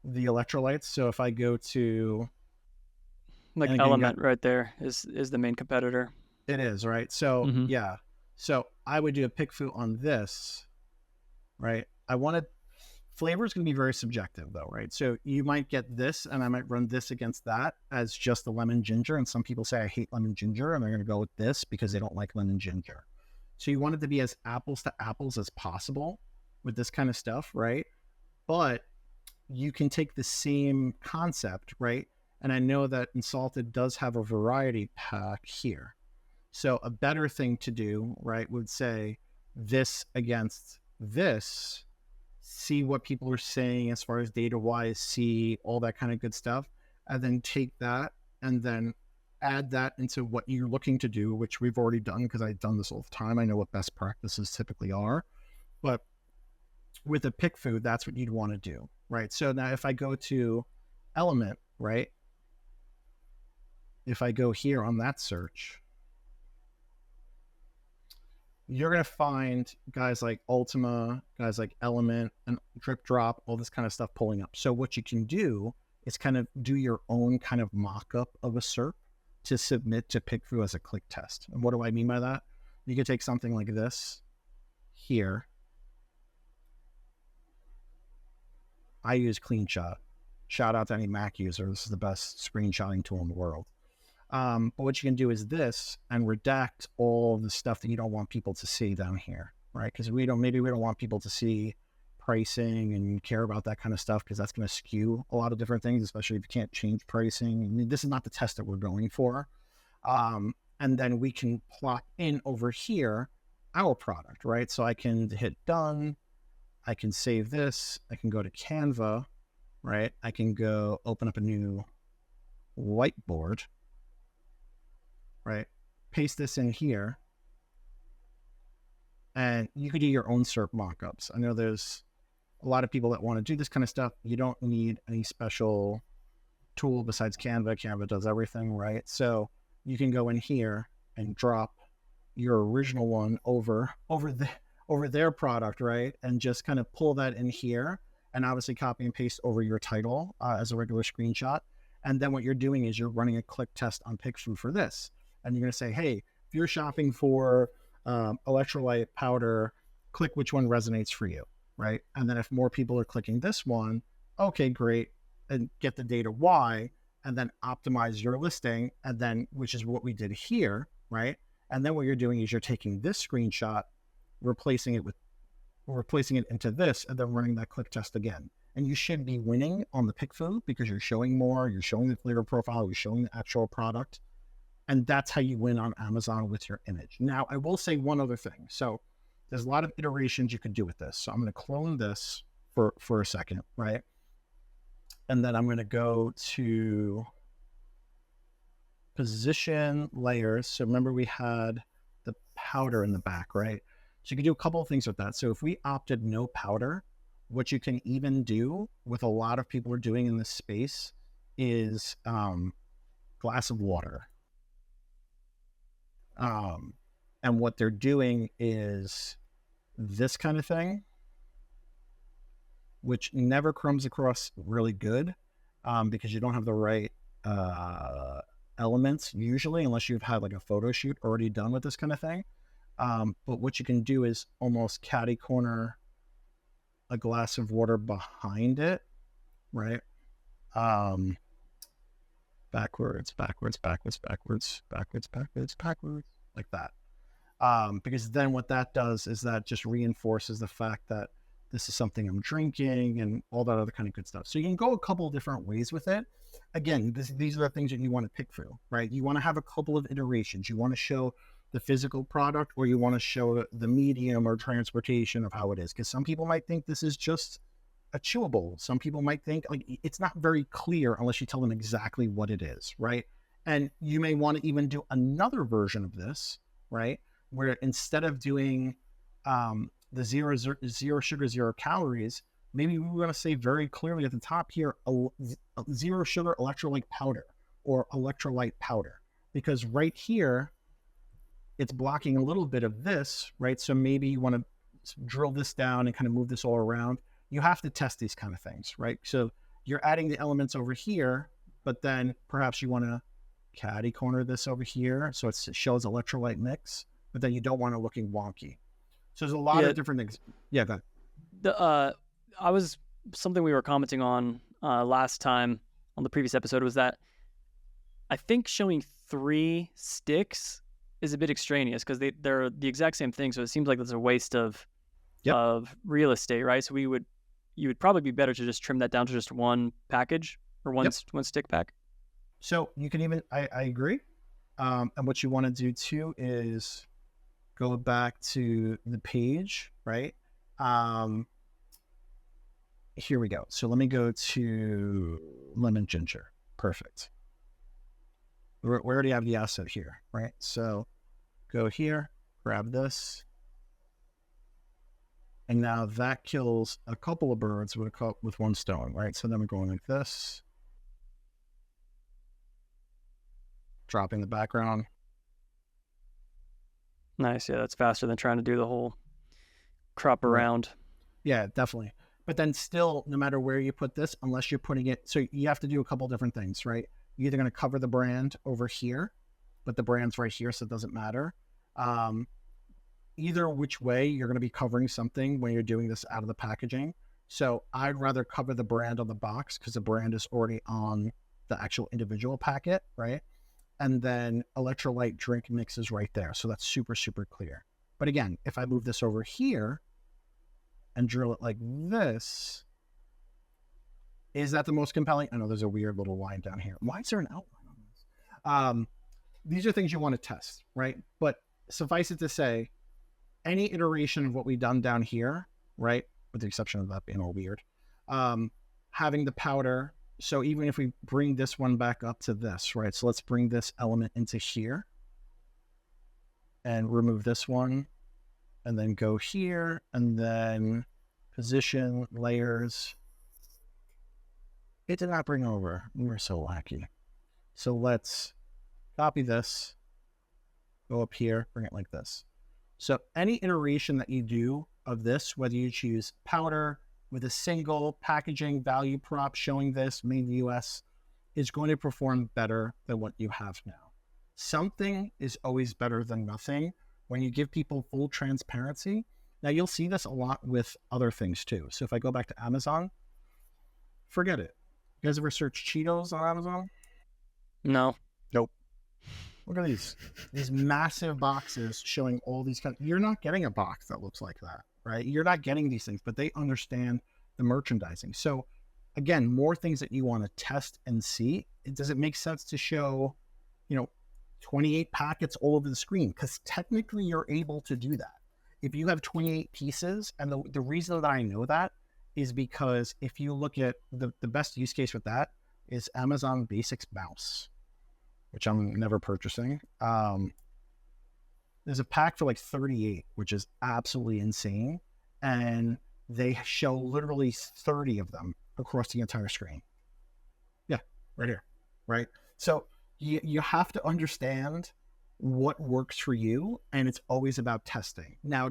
the electrolytes. So if I go to Like and again, Element right there is the main competitor. it is, right? So Mhm. yeah. So I would do a pick through on this, right? I wanted flavor is going to be very subjective though, right? So you might get this and I might run this against that as just the lemon ginger. And some people say I hate lemon ginger and they're going to go with this because they don't like lemon ginger. So you want it to be as apples to apples as possible with this kind of stuff, right? But you can take the same concept, right? And I know that Insalted does have a variety pack here. So a better thing to do, right, would say this against this, see what people are saying as far as data wise, see all that kind of good stuff, and then take that and then add that into what you're looking to do, which we've already done because I've done this all the time. I know what best practices typically are, but with a pick food, that's what you'd want to do, right? So now if I go to Element, right? If I go here on that search, you're going to find guys like Ultima, guys like Element, and Drip Drop, all this kind of stuff pulling up. So what you can do is kind of do your own kind of mock-up of a SERP to submit to PickFu as a click test. And what do I mean by that? You could take something like this here. I use CleanShot. Shout out to any Mac user. This is the best screenshotting tool in the world. But what you can do is this and redact all the stuff that you don't want people to see down here, right? Because maybe we don't want people to see pricing and care about that kind of stuff, because that's going to skew a lot of different things, especially if you can't change pricing. I mean, this is not the test that we're going for. And then we can plot in over here our product, right? So I can hit done. I can save this. I can go to Canva, right? I can go open up a new whiteboard, right? Paste this in here. And you could do your own SERP mockups. I know there's a lot of people that want to do this kind of stuff. You don't need any special tool besides Canva. Canva does everything, right? So you can go in here and drop your original one over their product, right? And just kind of pull that in here and obviously copy and paste over your title as a regular screenshot. And then what you're doing is you're running a click test on PickFu for this. And you're going to say, hey, if you're shopping for electrolyte powder, click which one resonates for you, right? And then if more people are clicking this one, okay, great, and get the data why, and then optimize your listing, and then, which is what we did here, right? And then what you're doing is you're taking this screenshot, replacing it into this, and then running that click test again. And you should be winning on the PickFu because you're showing more, you're showing the flavor profile, you're showing the actual product. And that's how you win on Amazon with your image. Now, I will say one other thing. So there's a lot of iterations you could do with this. So I'm going to clone this for a second, right? And then I'm going to go to position layers. So remember we had the powder in the back, right? So you can do a couple of things with that. So if we opted no powder, what you can even do with a lot of people are doing in this space is glass of water. And what they're doing is this kind of thing, which never comes across really good because you don't have the right elements usually, unless you've had like a photo shoot already done with this kind of thing. But what you can do is almost catty corner a glass of water behind it, right? Backwards, like that. Because then what that does is that just reinforces the fact that this is something I'm drinking and all that other kind of good stuff. So you can go a couple of different ways with it. Again, these are the things that you want to pick through, right? You want to have a couple of iterations. You want to show the physical product, or you want to show the medium or transportation of how it is. Because some people might think this is just a chewable. Some people might think like it's not very clear unless you tell them exactly what it is, right? And you may want to even do another version of this, right? Where instead of doing the zero sugar, 0 calories, maybe we want to say very clearly at the top here, a 0 sugar electrolyte powder or electrolyte powder, because right here, it's blocking a little bit of this, right? So maybe you want to drill this down and kind of move this all around. You have to test these kind of things, right? So you're adding the elements over here, but then perhaps you want to catty corner this over here so it shows electrolyte mix, but then you don't want it looking wonky. So there's a lot of different things. Yeah, go ahead. Something we were commenting on last time on the previous episode was that I think showing 3 sticks is a bit extraneous because they're the exact same thing. So it seems like there's a waste of real estate, right? So you would probably be better to just trim that down to just one package or one stick pack. So you can even, I agree. And what you want to do too is go back to the page, right? Here we go. So let me go to lemon ginger. Perfect. We already have the asset here, right? So go here, grab this. And now that kills a couple of birds with one stone, right? So then we're going like this. dropping the background. Nice. Yeah, that's faster than trying to do the whole crop around. Yeah, definitely. But then still, no matter where you put this, unless you're putting it, so you have to do a couple different things, right? You're either going to cover the brand over here, but the brand's right here, so it doesn't matter. Either which way, you're going to be covering something when you're doing this out of the packaging. So I'd rather cover the brand on the box because the brand is already on the actual individual packet, right? And then electrolyte drink mix is right there. So that's super, super clear. But again, if I move this over here and drill it like this, is that the most compelling? I know there's a weird little line down here. Why is there an outline on this? These are things you want to test, right? But suffice it to say, any iteration of what we've done down here, right, with the exception of that being all weird, having the powder. So even if we bring this one back up to this, right, so let's bring this element into here and remove this one and then go here and then position, layers. It did not bring over. We were so wacky. So let's copy this, go up here, bring it like this. So any iteration that you do of this, whether you choose powder with a single packaging value prop showing this made in the US, is going to perform better than what you have now. Something is always better than nothing when you give people full transparency. Now you'll see this a lot with other things too. So if I go back to Amazon, forget it. You guys ever search Cheetos on Amazon? No. Nope. Look at these massive boxes showing all these you're not getting a box that looks like that, right? You're not getting these things, but they understand the merchandising. So again, more things that you want to test and see. Does it make sense to show, 28 packets all over the screen? Because technically you're able to do that. If you have 28 pieces, and the reason that I know that is because if you look at the best use case with that is Amazon Basics mouse, which I'm never purchasing. There's a pack for like 38, which is absolutely insane. And they show literally 30 of them across the entire screen. Yeah, right here, right? So you have to understand what works for you, and it's always about testing. Now,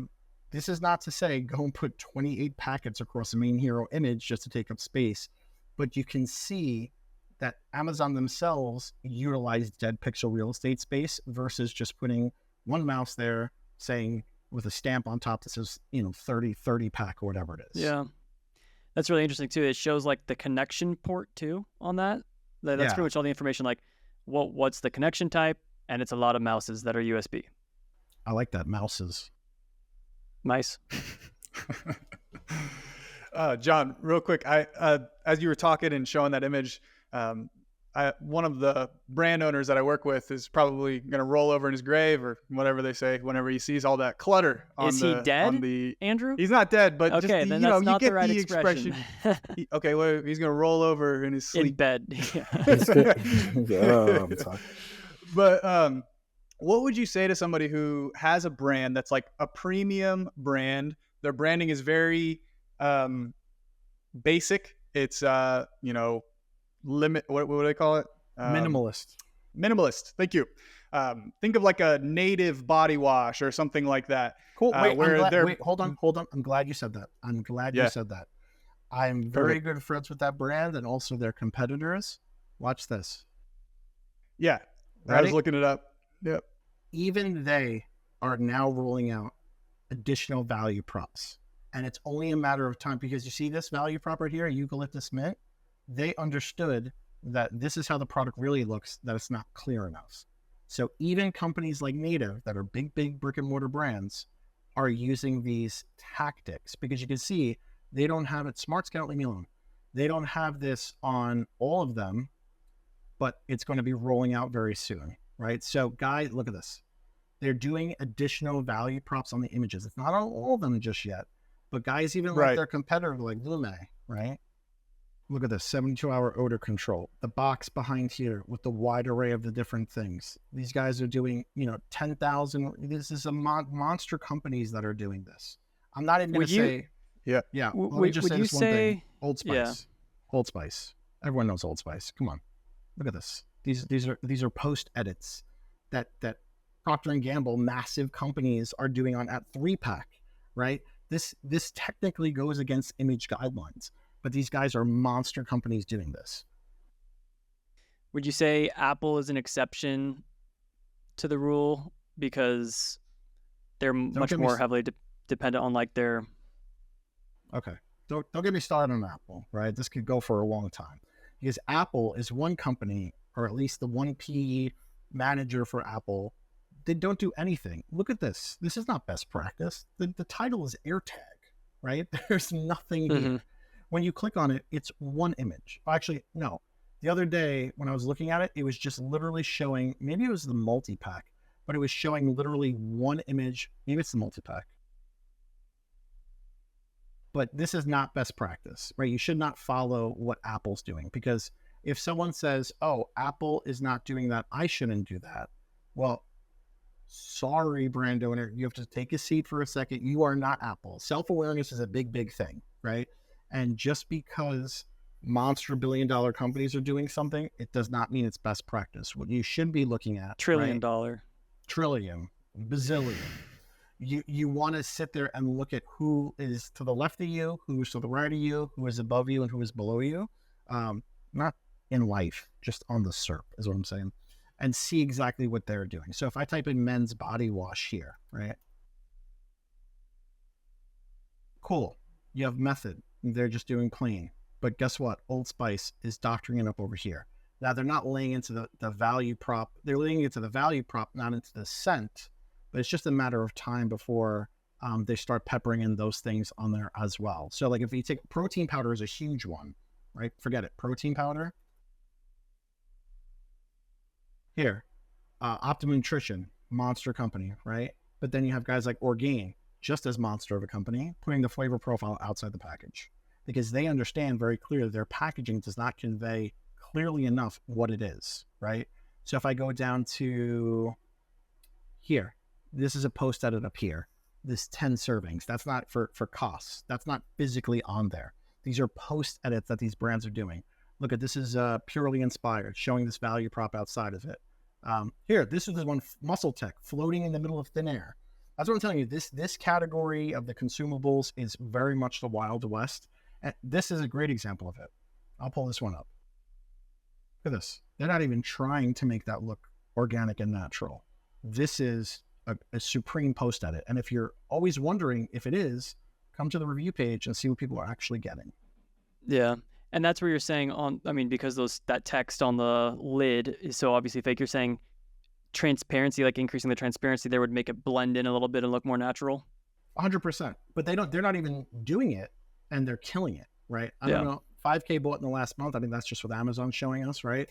this is not to say go and put 28 packets across the main hero image just to take up space, but you can see that Amazon themselves utilize dead pixel real estate space versus just putting one mouse there saying with a stamp on top that says, 30 pack or whatever it is. Yeah. That's really interesting too. It shows like the connection port too on that. That's pretty much all the information, like what's the connection type, and it's a lot of mouses that are USB. I like that, mouses. Nice. John, real quick, as you were talking and showing that image, one of the brand owners that I work with is probably going to roll over in his grave or whatever they say whenever he sees all that clutter. Is he dead, Andrew? He's not dead, but okay, just, then that's not you get the right the expression. Okay, well, he's going to roll over in his sleep. In bed. But what would you say to somebody who has a brand that's like a premium brand? Their branding is very basic. It's limit. What do they call it? Minimalist. Thank you. Think of like a native body wash or something like that. Cool. Wait, hold on. I'm glad you said that. You said that. I'm very good friends with that brand and also their competitors. Watch this. Yeah. Ready? I was looking it up. Yep. Even they are now rolling out additional value props. And it's only a matter of time because you see this value prop right here, eucalyptus mint. They understood that this is how the product really looks, that it's not clear enough. So even companies like Native that are big brick and mortar brands are using these tactics because you can see they don't have it. Smart Scout, leave me alone. They don't have this on all of them, but it's going to be rolling out very soon, right? So guys, look at this. They're doing additional value props on the images. It's not on all of them just yet, but guys, even like their competitor, like Lume, right? Look at this, 72-hour odor control. The box behind here with the wide array of the different things. These guys are doing, 10,000. This is a monster companies that are doing this. I'm not even going to say. Yeah. Let me just say this one thing. Old Spice. Yeah. Old Spice. Everyone knows Old Spice. Come on. Look at this. These are post edits that Procter and Gamble, massive companies, are doing on at 3-pack, right? This technically goes against image guidelines, but these guys are monster companies doing this. Would you say Apple is an exception to the rule because they're much more heavily dependent on like their... Okay. Don't get me started on Apple, right? This could go for a long time, because Apple is one company, or at least the 1P manager for Apple. They don't do anything. Look at this. This is not best practice. The title is AirTag, right? There's nothing here. When you click on it, it's one image. Actually, no. The other day when I was looking at it, it was just literally showing, maybe it was the multi-pack, but it was showing literally one image. Maybe it's the multi-pack. But this is not best practice, right? You should not follow what Apple's doing, because if someone says, oh, Apple is not doing that, I shouldn't do that. Well, sorry, brand owner, you have to take a seat for a second. You are not Apple. Self-awareness is a big, big thing, right? And just because monster billion-dollar companies are doing something, it does not mean it's best practice. What you should be looking at, trillion right? dollar, trillion, bazillion. You want to sit there and look at who is to the left of you, who is to the right of you, who is above you, and who is below you. Not in life, just on the SERP is what I'm saying, and see exactly what they're doing. So if I type in men's body wash here, right? Cool. You have method. They're just doing clean. But guess what? Old Spice is doctoring it up over here. Now, they're not laying into the value prop. They're laying into the value prop, not into the scent. But it's just a matter of time before they start peppering in those things on there as well. So like if you take protein powder is a huge one, right? Forget it. Protein powder. Here, Optimum Nutrition, monster company, right? But then you have guys like Orgain, just as monster of a company, putting the flavor profile outside the package, because they understand very clearly their packaging does not convey clearly enough what it is, right? So if I go down to here, this is a post edit up here. This 10 servings, that's not for costs. That's not physically on there. These are post edits that these brands are doing. Look at this is purely inspired, showing this value prop outside of it. Here, this is the one, Muscle Tech, floating in the middle of thin air. That's what I'm telling you. This category of the consumables is very much the Wild West. And this is a great example of it. I'll pull this one up. Look at this. They're not even trying to make that look organic and natural. This is a supreme post edit. And if you're always wondering if it is, come to the review page and see what people are actually getting. Yeah. And that's where you're saying because that text on the lid is so obviously fake, you're saying transparency, like increasing the transparency there would make it blend in a little bit and look more natural. 100%. But they're not even doing it, and they're killing it, right? I don't know. 5K bought in the last month. I mean, that's just what Amazon's showing us, right?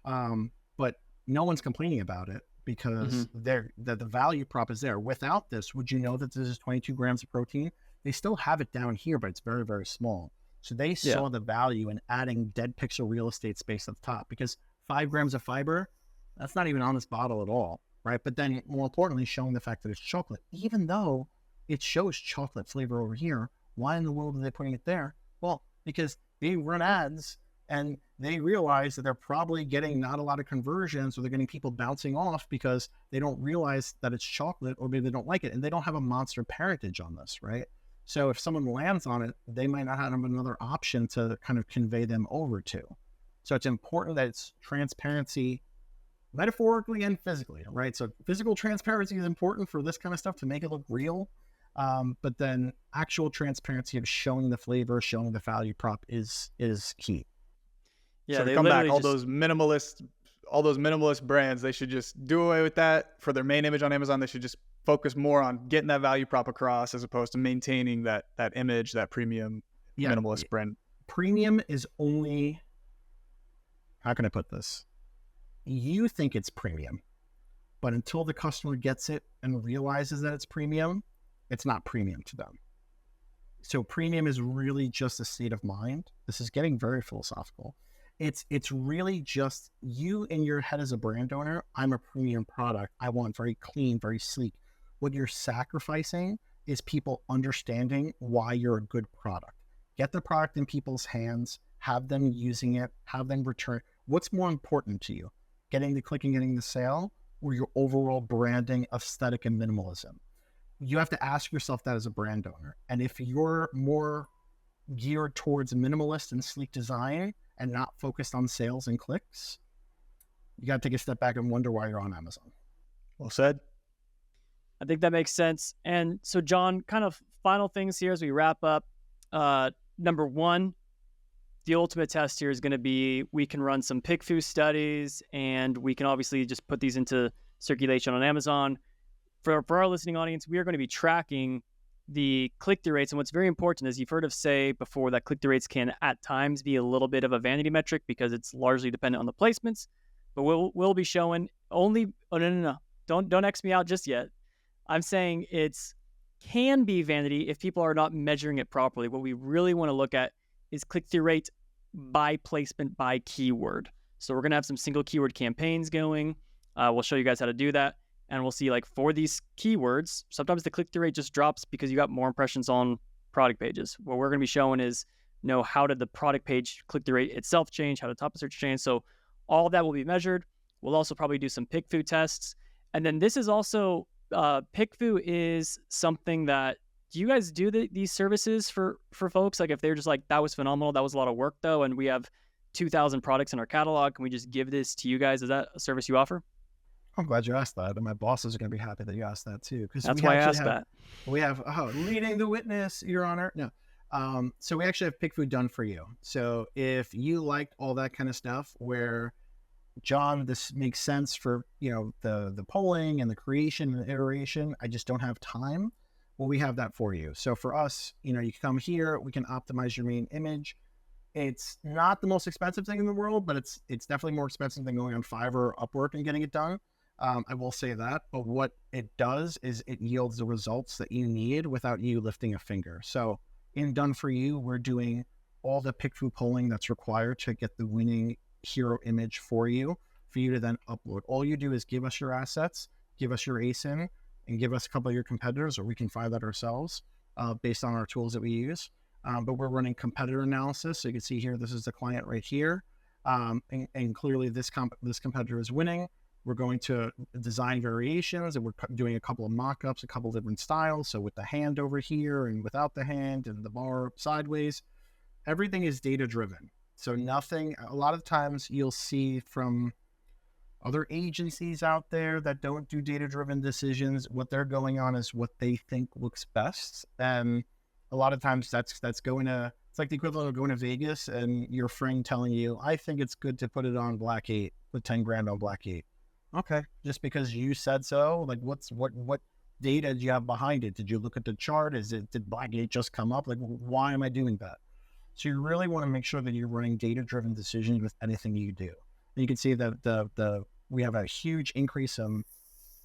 But no one's complaining about it because the value prop is there. Without this, would you know that this is 22 grams of protein? They still have it down here, but it's very, very small. So they saw the value in adding dead pixel real estate space at the top, because 5 grams of fiber, that's not even on this bottle at all, right? But then more importantly, showing the fact that it's chocolate, even though it shows chocolate flavor over here. Why in the world are they putting it there? Well, because they run ads and they realize that they're probably getting not a lot of conversions, or they're getting people bouncing off because they don't realize that it's chocolate, or maybe they don't like it, and they don't have a monster parentage on this, right? So if someone lands on it, they might not have another option to kind of convey them over to. So it's important that it's transparency, metaphorically and physically, right? So physical transparency is important for this kind of stuff to make it look real. But then actual transparency of showing the flavor, showing the value prop is key. Yeah, so to come back, all those minimalist brands, they should just do away with that for their main image on Amazon. They should just focus more on getting that value prop across, as opposed to maintaining that image, that premium minimalist brand. Premium is only, how can I put this? You think it's premium, but until the customer gets it and realizes that it's premium, it's not premium to them. So premium is really just a state of mind. This is getting very philosophical. It's really just you in your head as a brand owner. I'm a premium product. I want very clean, very sleek. What you're sacrificing is people understanding why you're a good product. Get the product in people's hands, have them using it, have them return. What's more important to you? getting the click and getting the sale, or your overall branding, aesthetic, and minimalism? You have to ask yourself that as a brand owner. And if you're more geared towards minimalist and sleek design and not focused on sales and clicks, you got to take a step back and wonder why you're on Amazon. Well said. I think that makes sense. And so, John, kind of final things here as we wrap up. Number one, the ultimate test here is going to be, we can run some PickFu studies, and we can obviously just put these into circulation on Amazon. For our listening audience, we are going to be tracking the click-through rates. And what's very important is, you've heard of say before that click-through rates can at times be a little bit of a vanity metric because it's largely dependent on the placements. But we'll be showing only, no. Don't X me out just yet. I'm saying it's can be vanity if people are not measuring it properly. What we really want to look at is click-through rate by placement by keyword. So we're going to have some single keyword campaigns going. We'll show you guys how to do that. And we'll see, like, for these keywords, sometimes the click-through rate just drops because you got more impressions on product pages. What we're going to be showing is, how did the product page click-through rate itself change? How did top of search change? So all of that will be measured. We'll also probably do some PickFu tests. And then this is also, PickFu is something that, do you guys do these services for folks? Like, if they're just like, that was phenomenal, that was a lot of work though, and we have 2,000 products in our catalog, can we just give this to you guys? Is that a service you offer? I'm glad you asked that, and my bosses are going to be happy that you asked that too. Because that's why I asked that. We have leading the witness, Your Honor. No, so we actually have PickFu done for you. So if you liked all that kind of stuff, where John, this makes sense for the polling and the creation and the iteration, I just don't have time. Well, we have that for you. So for us, you can come here, we can optimize your main image. It's not the most expensive thing in the world, but it's definitely more expensive than going on Fiverr or Upwork and getting it done. I will say that, but what it does is it yields the results that you need without you lifting a finger. So in Done For You, we're doing all the PickFu polling that's required to get the winning hero image for you to then upload. All you do is give us your assets, give us your ASIN, and give us a couple of your competitors, or we can find that ourselves based on our tools that we use. But we're running competitor analysis. So you can see here, this is the client right here. And clearly this competitor is winning. We're going to design variations, and we're doing a couple of mock-ups, a couple of different styles. So with the hand over here and without the hand and the bar sideways, everything is data-driven. So nothing, a lot of times you'll see from other agencies out there that don't do data-driven decisions, what they're going on is what they think looks best. And a lot of times that's going to, it's like the equivalent of going to Vegas and your friend telling you, I think it's good to put it on Black 8, put 10 grand on Black 8. Okay, just because you said so, like what data do you have behind it? Did you look at the chart? Did Black 8 just come up? Like, why am I doing that? So you really want to make sure that you're running data-driven decisions with anything you do. And you can see that we have a huge increase of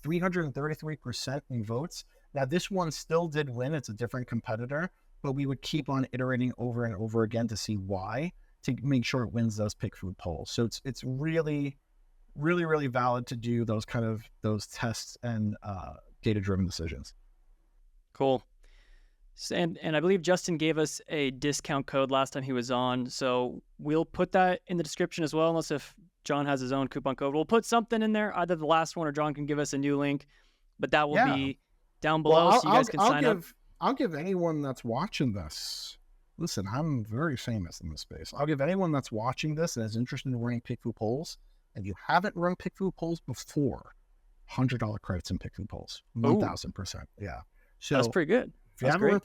333% in votes. Now this one still did win. It's a different competitor, but we would keep on iterating over and over again to see why, to make sure it wins those PickFu polls. So it's really, really, really valid to do those tests and data-driven decisions. Cool. And I believe Justin gave us a discount code last time he was on, so we'll put that in the description as well, unless if John has his own coupon code. We'll put something in there, either the last one or John can give us a new link, but that will be down below, so you guys can sign up. I'll give anyone that's watching this, listen, I'm very famous in this space. I'll give anyone that's watching this and is interested in running PickFu polls, and you haven't run PickFu polls before, $100 credits in PickFu polls, 1,000%. Yeah. So that's pretty good. If you haven't run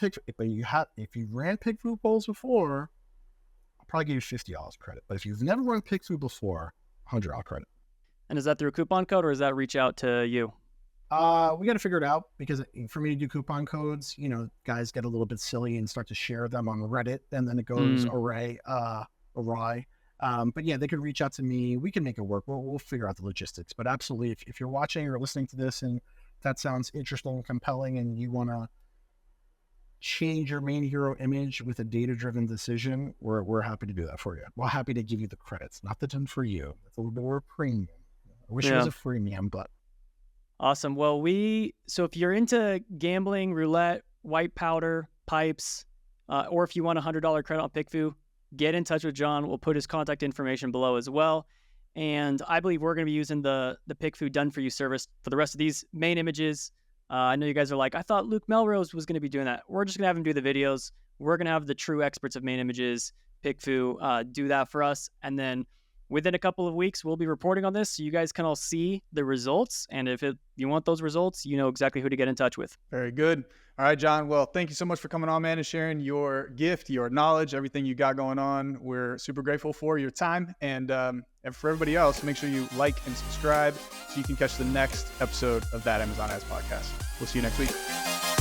if you ran PickFu polls before, I'll probably give you $50 credit. But if you've never run PickFu before, $100 credit. And is that through a coupon code, or does that reach out to you? We got to figure it out, because for me to do coupon codes, guys get a little bit silly and start to share them on Reddit, and then it goes awry. But yeah, they could reach out to me. We can make it work. We'll figure out the logistics. But absolutely, if you're watching or listening to this and that sounds interesting and compelling, and you want to change your main hero image with a data-driven decision, we're happy to do that for you. We're happy to give you the credits, not the Done For You. It's a little bit more premium. I wish it was a freemium, but. Awesome. Well, so if you're into gambling, roulette, white powder, pipes, or if you want $100 credit on PickFu, get in touch with John. We'll put his contact information below as well. And I believe we're going to be using the PickFu Done For You service for the rest of these main images. I know you guys are like, I thought Luke Melrose was going to be doing that. We're just going to have him do the videos. We're going to have the true experts of main images, PickFu, do that for us. And then within a couple of weeks, we'll be reporting on this so you guys can all see the results. And if you want those results, you know exactly who to get in touch with. Very good. All right, John. Well, thank you so much for coming on, man, and sharing your gift, your knowledge, everything you got going on. We're super grateful for your time. And for everybody else, make sure you like and subscribe so you can catch the next episode of That Amazon Ads Podcast. We'll see you next week.